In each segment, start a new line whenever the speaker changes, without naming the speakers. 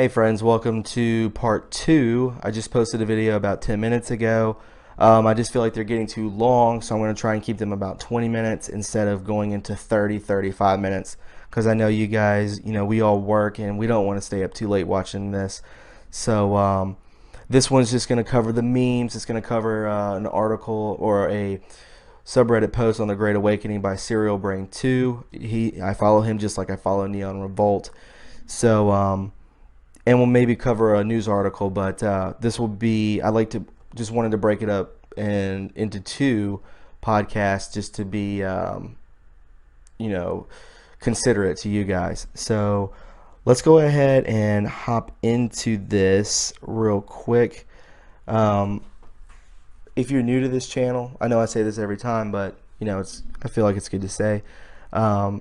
Hey friends, welcome to part 2. I just posted a video about 10 minutes ago. I just feel like they're getting too long, so I'm going to try and keep them about 20 minutes instead of going into 35 minutes, because I know you guys, we all work and we don't want to stay up too late watching this. So this one's just going to cover the memes. It's going to cover an article or a subreddit post on the Great Awakening by SerialBrain 2. I follow him just like I follow Neon Revolt. So and we'll maybe cover a news article, but this will be, just wanted to break it up into 2 podcasts just to be, considerate to you guys. So let's go ahead and hop into this real quick. If you're new to this channel, I know I say this every time, but I feel like it's good to say.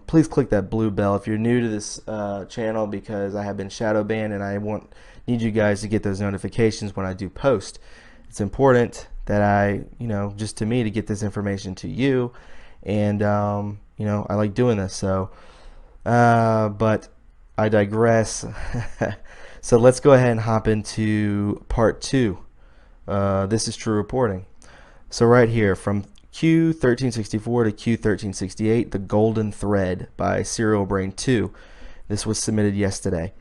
Please click that blue bell if you're new to this channel, because I have been shadow banned and I need you guys to get those notifications when I do post. It's important that I, just to me, to get this information to you, and I like doing this. So but I digress. So let's go ahead and hop into part 2. This is true reporting. So right here, from Q1364 to Q1368, The Golden Thread by SerialBrain 2. This was submitted yesterday.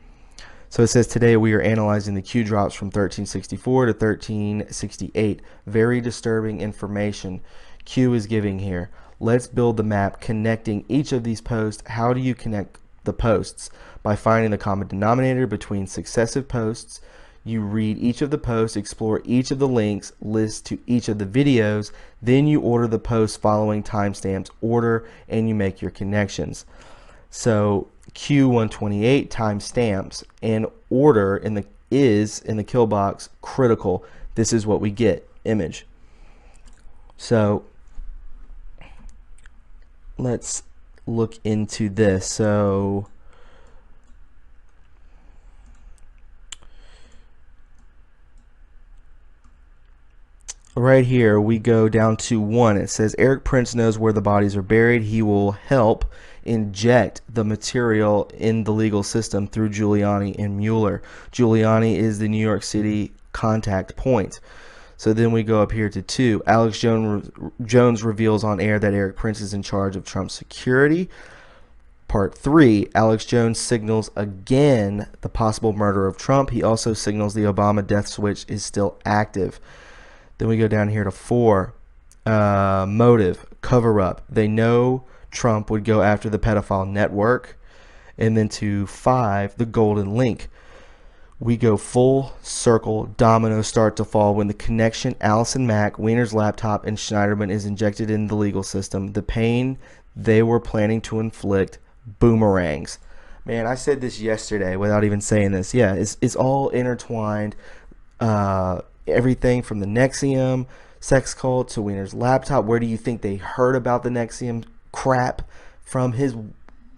So it says, today we are analyzing the Q drops from 1364 to 1368. Very disturbing information Q is giving here. Let's build the map connecting each of these posts. How do you connect the posts? By finding the common denominator between successive posts. You read each of the posts, explore each of the links, list to each of the videos, then you order the posts following timestamps order, and you make your connections. So Q128 timestamps and order in the kill box critical. This is what we get, image. So let's look into this. So right here we go down to 1. It says Eric Prince knows where the bodies are buried. He will help inject the material in the legal system through Giuliani and Mueller. Giuliani is the New York City contact point. So then we go up here to 2. Alex Jones reveals on air that Eric Prince is in charge of Trump's security. Part 3, Alex Jones signals again the possible murder of Trump. He also signals the Obama death switch is still active. Then we go down here to 4, motive, cover up. They know Trump would go after the pedophile network. And then to 5, the golden link. We go full circle, dominoes start to fall when the connection Allison Mack, Weiner's laptop, and Schneiderman is injected in the legal system. The pain they were planning to inflict boomerangs. Man, I said this yesterday without even saying this. Yeah, it's all intertwined. Everything from the Nexium sex cult to Weiner's laptop. Where do you think they heard about the Nexium crap? From his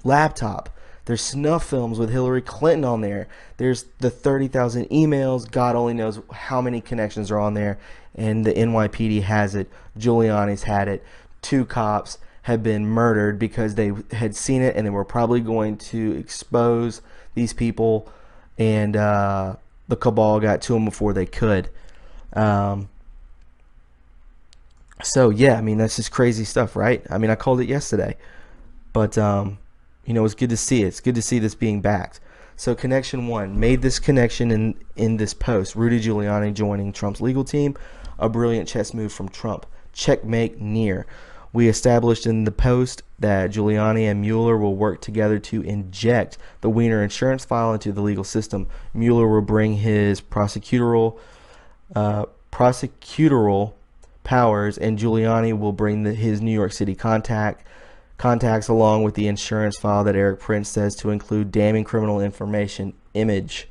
laptop. There's snuff films with Hillary Clinton on there. There's the 30,000 emails. God only knows how many connections are on there. And the NYPD has it. Giuliani's had it. 2 cops have been murdered because they had seen it and they were probably going to expose these people. And the cabal got to them before they could. So yeah, I mean, that's just crazy stuff, right? I mean, I called it yesterday, but it's good to see it. It's good to see this being backed. So connection 1 made this connection in this post. Rudy Giuliani joining Trump's legal team, a brilliant chess move from Trump. Checkmate near. We established in the post that Giuliani and Mueller will work together to inject the Weiner insurance file into the legal system. Mueller will bring his prosecutorial powers, and Giuliani will bring his New York City contacts along with the insurance file that Eric Prince says to include damning criminal information. Image.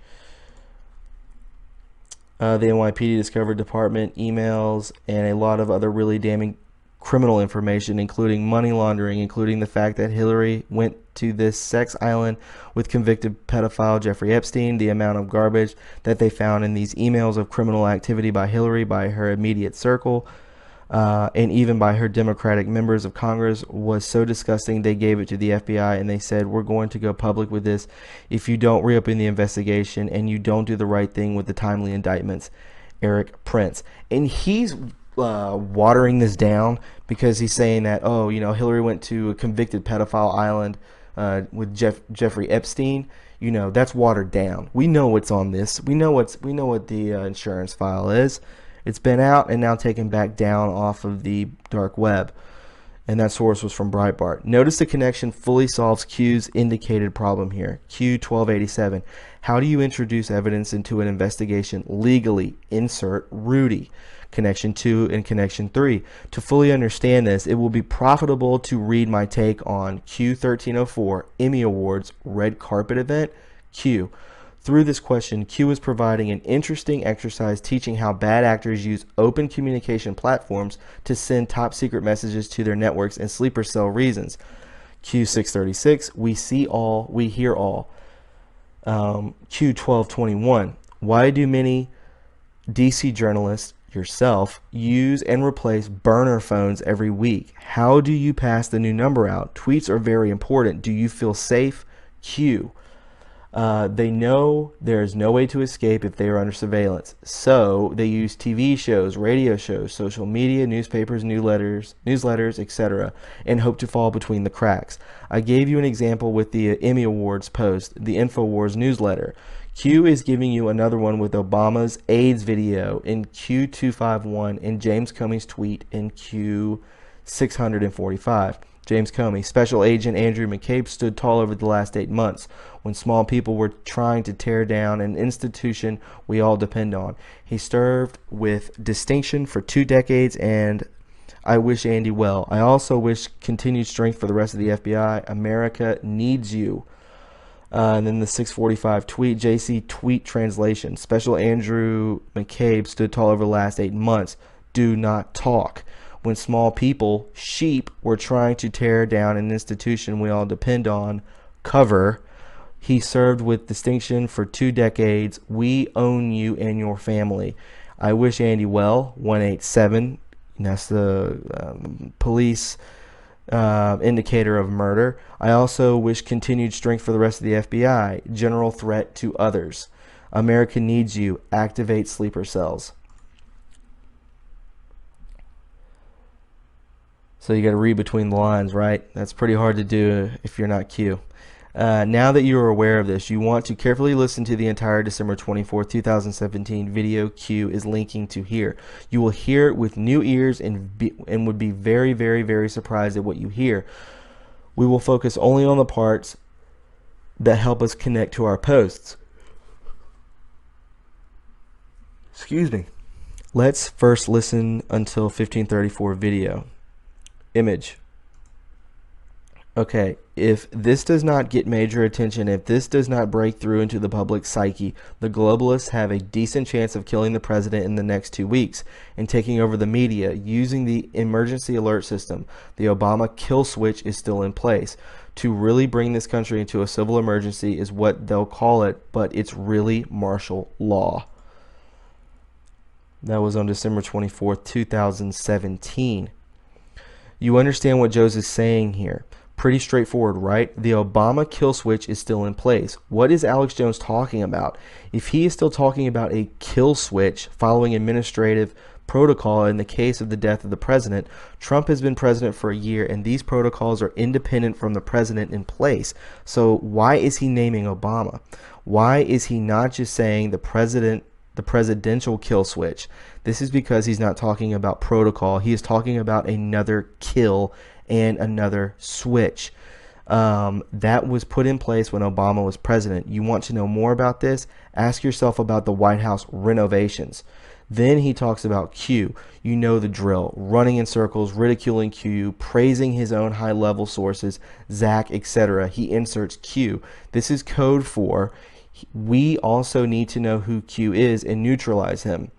The NYPD discovered department emails and a lot of other really damning criminal information, including money laundering, including the fact that Hillary went to this sex island with convicted pedophile Jeffrey Epstein, the amount of garbage that they found in these emails of criminal activity by Hillary, by her immediate circle. and even by her Democratic members of Congress, was so disgusting they gave it to the FBI and they said, we're going to go public with this if you don't reopen the investigation and you don't do the right thing with the timely indictments. Eric Prince. And he's watering this down because he's saying that, oh, Hillary went to a convicted pedophile island with Jeffrey Epstein. That's watered down. We know what's on this. We know what the insurance file is. It's been out and now taken back down off of the dark web. And that source was from Breitbart. Notice the connection fully solves Q's indicated problem here. Q 1287. How do you introduce evidence into an investigation legally? Insert Rudy. Connection 2 and Connection 3. To fully understand this, it will be profitable to read my take on Q 1304 Emmy Awards Red Carpet Event. Q. Through this question, Q is providing an interesting exercise teaching how bad actors use open communication platforms to send top secret messages to their networks and sleeper cell reasons. Q 636, we see all, we hear all. Q 1221, why do many DC journalists, yourself, use and replace burner phones every week? How do you pass the new number out? Tweets are very important. Do you feel safe? Q. They know there is no way to escape if they are under surveillance. So they use TV shows, radio shows, social media, newspapers, newsletters, etc., and hope to fall between the cracks. I gave you an example with the Emmy Awards post, the InfoWars newsletter. Q is giving you another one with Obama's AIDS video in Q 251 and James Comey's tweet in Q 645. James Comey, Special Agent Andrew McCabe stood tall over the last 8 months when small people were trying to tear down an institution we all depend on. He served with distinction for 2 decades, and I wish Andy well. I also wish continued strength for the rest of the FBI. America needs you. And then the 645 tweet, JC tweet translation. Special Andrew McCabe stood tall over the last 8 months. Do not talk. When small people, sheep, were trying to tear down an institution we all depend on, cover. He served with distinction for 2 decades. We own you and your family. I wish Andy well. 187. That's the police indicator of murder. I also wish continued strength for the rest of the FBI. General threat to others. America needs you. Activate sleeper cells. So you got to read between the lines, right? That's pretty hard to do if you're not Q. Now that you are aware of this, you want to carefully listen to the entire December 24, 2017 video Q is linking to here. You will hear it with new ears and would be very, very, very surprised at what you hear. We will focus only on the parts that help us connect to our posts. Excuse me. Let's first listen until 1534 video. Image. Okay, if this does not get major attention, if this does not break through into the public psyche, the globalists have a decent chance of killing the president in the next 2 weeks and taking over the media using the emergency alert system. The Obama kill switch is still in place. To really bring this country into a civil emergency is what they'll call it, but it's really martial law. That was on December 24th, 2017. You understand what Joe's saying here. Pretty straightforward, right? The Obama kill switch is still in place. What is Alex Jones talking about? If he is still talking about a kill switch following administrative protocol in the case of the death of the president, Trump has been president for a year and these protocols are independent from the president in place. So why is he naming Obama? Why is he not just saying the presidential kill switch? This is because he's not talking about protocol. He is talking about another kill and another switch. That was put in place when Obama was president. You want to know more about this? Ask yourself about the White House renovations. Then he talks about Q. You know the drill. Running in circles, ridiculing Q, praising his own high-level sources, Zach, etc. He inserts Q. This is code for we also need to know who Q is and neutralize him.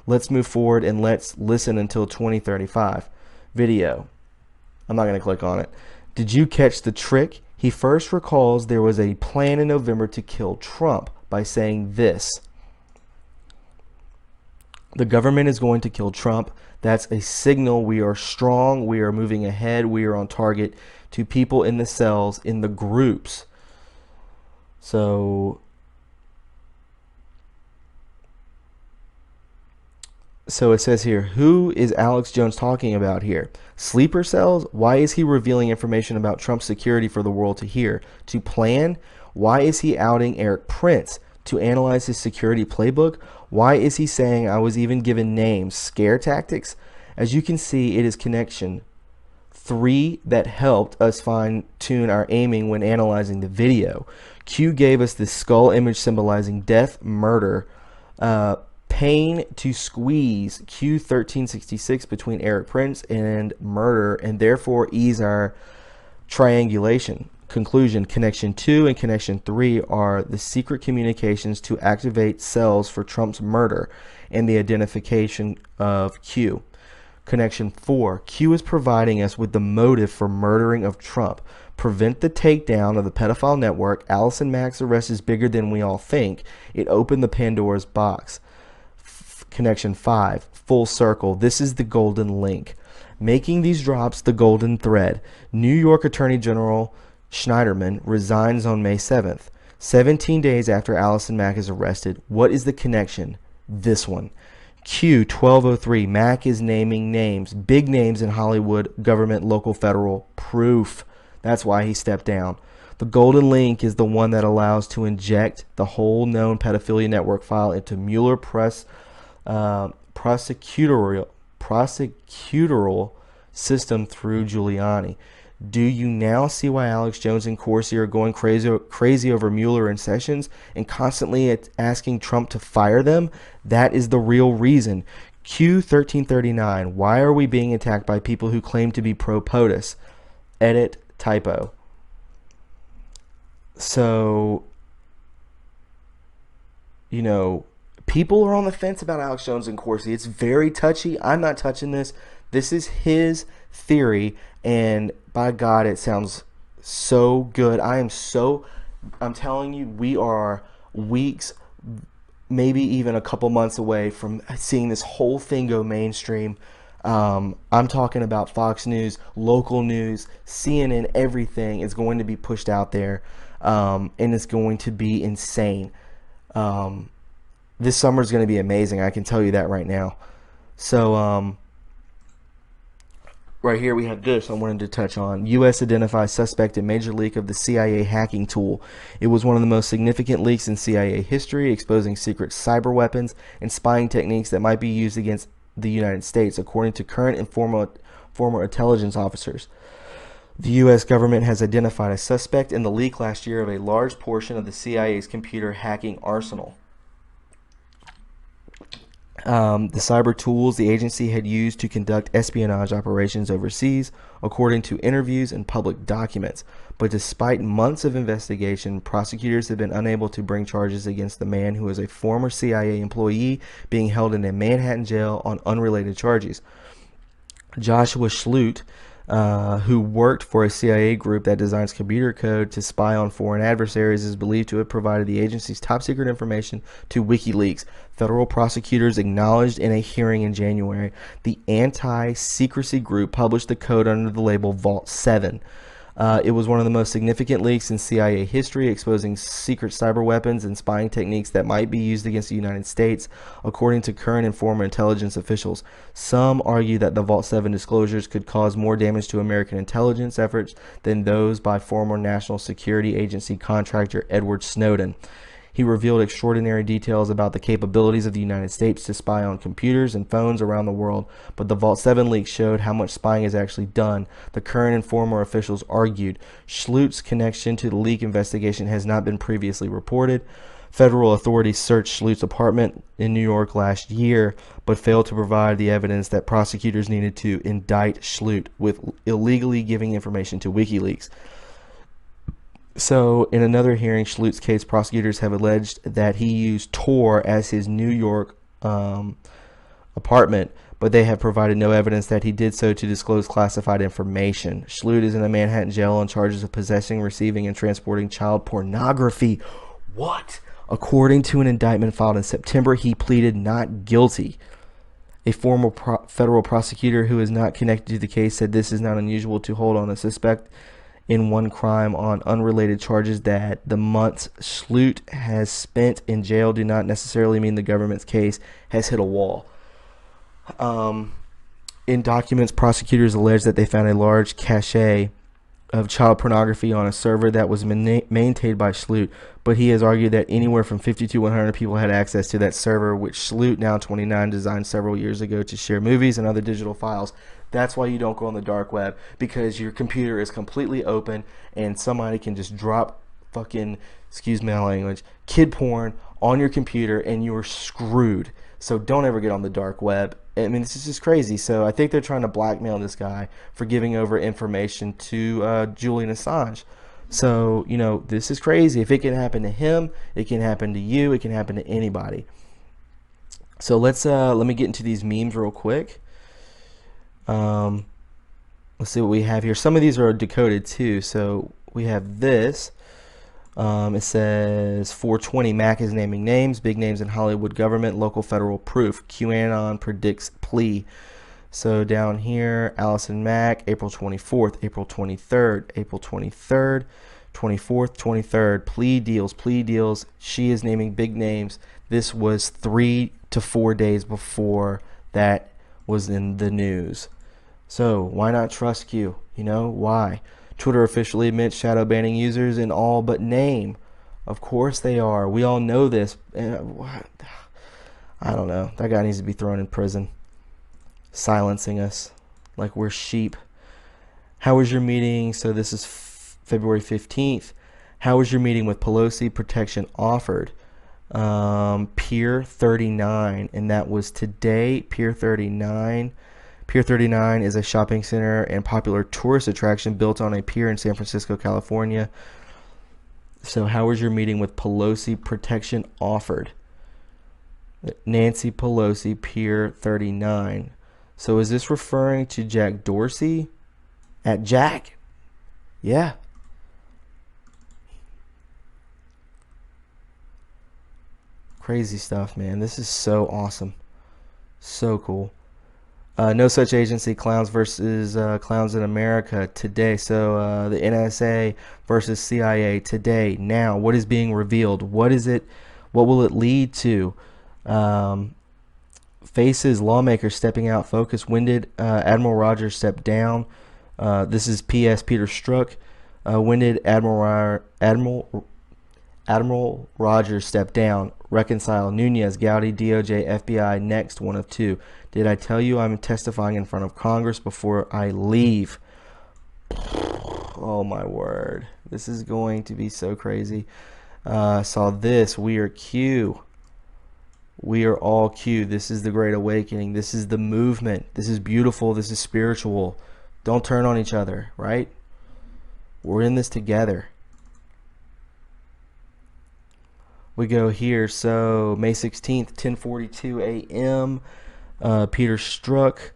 Let's move forward and let's listen until 2035. Video. I'm not going to click on it. Did you catch the trick? He first recalls there was a plan in November to kill Trump by saying this. The government is going to kill Trump. That's a signal we are strong, we are moving ahead, we are on target to people in the cells, in the groups. So it says here, who is Alex Jones talking about here? Sleeper cells? Why is he revealing information about Trump's security for the world to hear? To plan? Why is he outing Eric Prince? To analyze his security playbook? Why is he saying I was even given names? Scare tactics? As you can see, it is connection 3 that helped us fine-tune our aiming when analyzing the video. Q gave us the skull image symbolizing death, murder, pain to squeeze Q1366 between Eric Prince and murder, and therefore ease our triangulation. Conclusion, connection 2 and connection 3 are the secret communications to activate cells for Trump's murder and the identification of Q. Connection 4, Q is providing us with the motive for murdering of Trump. Prevent the takedown of the pedophile network. Allison Mack's arrest is bigger than we all think. It opened the Pandora's box. Connection 5, full circle. This is the golden link. Making these drops the golden thread. New York Attorney General Schneiderman resigns on May 7th. 17 days after Allison Mack is arrested. What is the connection? This one. Q1203, Mack is naming names, big names in Hollywood, government, local, federal, proof. That's why he stepped down. The golden link is the one that allows to inject the whole known pedophilia network file into Mueller prosecutorial system through Giuliani. Do you now see why Alex Jones and Corsi are going crazy over Mueller and Sessions and constantly asking Trump to fire them? That is the real reason. Q1339, why are we being attacked by people who claim to be pro-POTUS? Edit typo. So, you know, people are on the fence about Alex Jones and Corsi. It's very touchy. I'm not touching this. This is his theory, and by God, it sounds so good. I'm telling you, we are weeks, maybe even a couple months away from seeing this whole thing go mainstream. I'm talking about Fox News, local news, CNN, everything is going to be pushed out there, and it's going to be insane. This summer is going to be amazing. I can tell you that right now. So, right here we have this I wanted to touch on. U.S. identifies suspect in major leak of the CIA hacking tool. It was one of the most significant leaks in CIA history, exposing secret cyber weapons and spying techniques that might be used against the United States, according to current and former intelligence officers. The U.S. government has identified a suspect in the leak last year of a large portion of the CIA's computer hacking arsenal. The cyber tools the agency had used to conduct espionage operations overseas, according to interviews and public documents. But despite months of investigation, prosecutors have been unable to bring charges against the man who is a former CIA employee being held in a Manhattan jail on unrelated charges. Joshua Schluter, who worked for a CIA group that designs computer code to spy on foreign adversaries, is believed to have provided the agency's top secret information to WikiLeaks. Federal prosecutors acknowledged in a hearing in January. The anti-secrecy group published the code under the label Vault 7. It was one of the most significant leaks in CIA history, exposing secret cyber weapons and spying techniques that might be used against the United States, according to current and former intelligence officials. Some argue that the Vault 7 disclosures could cause more damage to American intelligence efforts than those by former National Security Agency contractor Edward Snowden. He revealed extraordinary details about the capabilities of the United States to spy on computers and phones around the world, but the Vault 7 leak showed how much spying is actually done, the current and former officials argued. Schluter's connection to the leak investigation has not been previously reported. Federal authorities searched Schluter's apartment in New York last year, but failed to provide the evidence that prosecutors needed to indict Schluter with illegally giving information to WikiLeaks. So, in another hearing, Schluter's case, prosecutors have alleged that he used Tor as his New York apartment, but they have provided no evidence that he did so to disclose classified information. Schluter is in a Manhattan jail on charges of possessing, receiving, and transporting child pornography. What? According to an indictment filed in September, he pleaded not guilty. A former federal prosecutor who is not connected to the case said this is not unusual to hold on a suspect in one crime on unrelated charges. That the months Sloot has spent in jail do not necessarily mean the government's case has hit a wall. In documents, prosecutors allege that they found a large cache of child pornography on a server that was maintained by Sloot, but he has argued that anywhere from 50 to 100 people had access to that server, which Sloot, now 29, designed several years ago to share movies and other digital files. That's why you don't go on the dark web, because your computer is completely open and somebody can just drop fucking, excuse my language, kid porn on your computer and you're screwed. So don't ever get on the dark web. I mean, this is just crazy. So I think they're trying to blackmail this guy for giving over information to Julian Assange. So, you know, this is crazy. If it can happen to him, it can happen to you. It can happen to anybody. So let me get into these memes real quick. Let's see what we have here. Some of these are decoded too. So we have this. It says 420, Mac is naming names, big names in Hollywood government, local federal proof. QAnon predicts plea. So down here, Allison Mack, April 24th, April 23rd, April 23rd, 24th, 23rd, plea deals. She is naming big names. This was 3 to 4 days before that was in the news. So why not trust Q? You know, why? Twitter officially admits shadow banning users in all but name. Of course they are. We all know this. What? I don't know. That guy needs to be thrown in prison. Silencing us like we're sheep. How was your meeting? So this is February 15th. How was your meeting with Pelosi? Protection offered. Pier 39. And that was today. Pier 39. Pier 39 is a shopping center and popular tourist attraction built on a pier in San Francisco, California. So how was your meeting with Pelosi? Protection offered. Nancy Pelosi, Pier 39. So is this referring to Jack Dorsey? At Jack? Yeah. Crazy stuff, man. This is so awesome. So cool. No such agency, clowns versus clowns in America today. So the NSA versus CIA today. Now, what is being revealed? What is it? What will it lead to? Faces, lawmakers stepping out. Focus. When did Admiral Rogers step down? This is P.S. Peter Strzok. When did Admiral Rogers step down? Reconcile. Nunez, Gowdy, DOJ, FBI. Next, one of two. Did I tell you I'm testifying in front of Congress before I leave? Oh my word. This is going to be so crazy. Saw this. We are Q. We are all Q. This is the Great Awakening. This is the movement. This is beautiful. This is spiritual. Don't turn on each other, right? We're in this together. We go here. So May 16th, 10:42 a.m. Peter Strzok.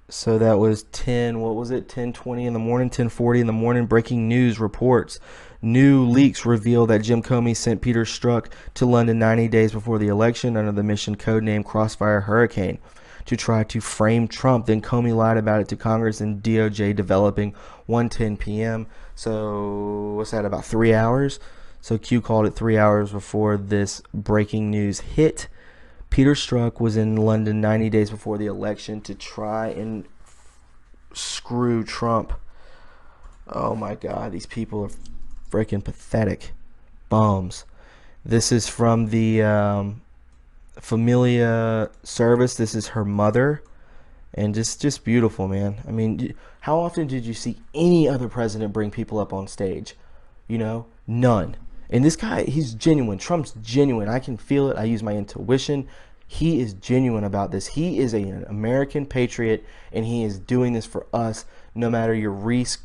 So that was 10:20 in the morning, 10:40 in the morning. Breaking news reports. New leaks reveal that Jim Comey sent Peter Strzok to London 90 days before the election under the mission codenamed Crossfire Hurricane to try to frame Trump. Then Comey lied about it to Congress and DOJ developing 1:10 p.m. So what's that, about 3 hours? So Q called it 3 hours before this breaking news hit. Peter Strzok was in London 90 days before the election to try and screw Trump. Oh my God, these people are freaking pathetic. Bums. This is from the Familia service. This is her mother. And just beautiful, man. I mean, how often did you see any other president bring people up on stage? You know, none. And this guy, he's genuine. Trump's genuine. I can feel it. I use my intuition. He is genuine about this. He is an American patriot, and he is doing this for us, no matter your race,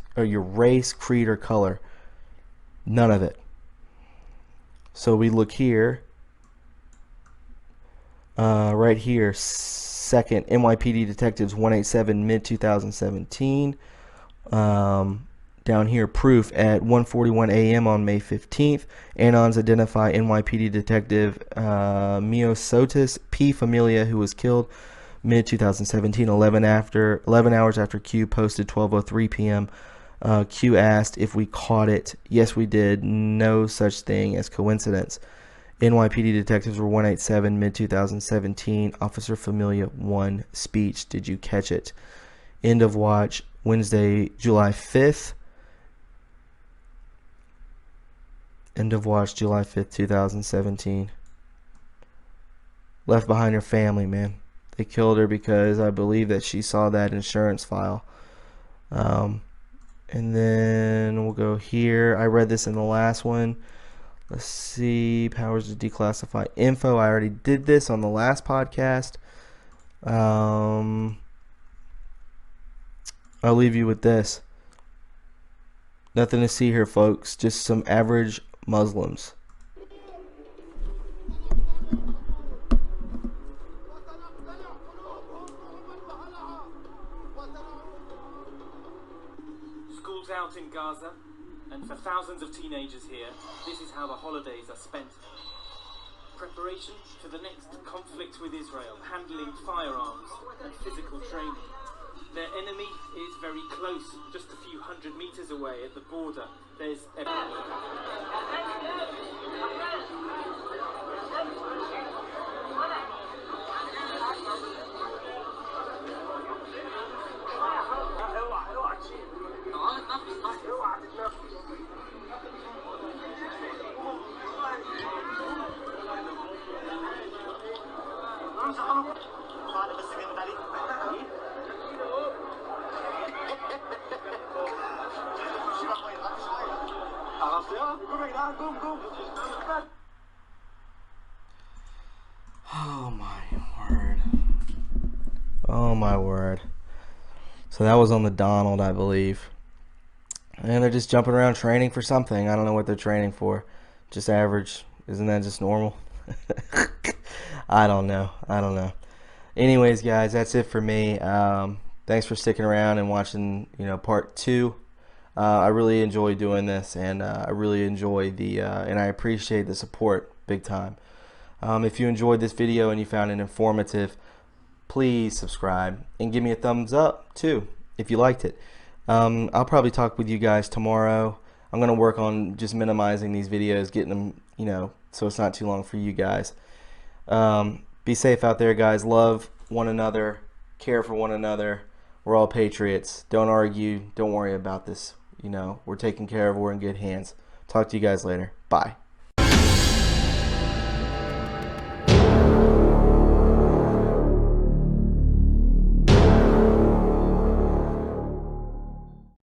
creed, or color. None of it. So we look here. Right here. Second, NYPD detectives 187 mid-2017. Down down here, proof at 1:41 a.m. on May 15th. Anons identify NYPD detective Miosotis P. Familia, who was killed mid-2017, 11 hours after Q posted 12:03 p.m. Q asked if we caught it. Yes, we did. No such thing as coincidence. NYPD detectives were 187 mid-2017. Officer Familia 1 speech. Did you catch it? End of watch Wednesday, July 5th. End of watch July 5th, 2017. Left behind her family, man. They killed her because I believe that she saw that insurance file. And then we'll go here. I read this in the last one. Let's see. Powers to declassify info. I already did this on the last podcast. I'll leave you with this. Nothing to see here, folks. Just some average Muslims.
School's out in Gaza, and for thousands of teenagers here, this is how the holidays are spent. Preparation for the next conflict with Israel, handling firearms and physical training. Their enemy is very close, just a few hundred meters away at the border. There's
Oh my word. Oh my word. So that was on the Donald, I believe. And they're just jumping around training for something. I don't know what they're training for. Just average. Isn't that just normal? I don't know. Anyways, guys, that's it for me. Thanks for sticking around and watching, part 2. I really enjoy doing this, and I really enjoy and I appreciate the support big time. If you enjoyed this video and you found it informative, please subscribe and give me a thumbs up too if you liked it. I'll probably talk with you guys tomorrow. I'm going to work on just minimizing these videos, getting them, so it's not too long for you guys. Be safe out there, guys. Love one another. Care for one another. We're all patriots. Don't argue. Don't worry about this. We're taken care of. We're in good hands. Talk to you guys later. Bye.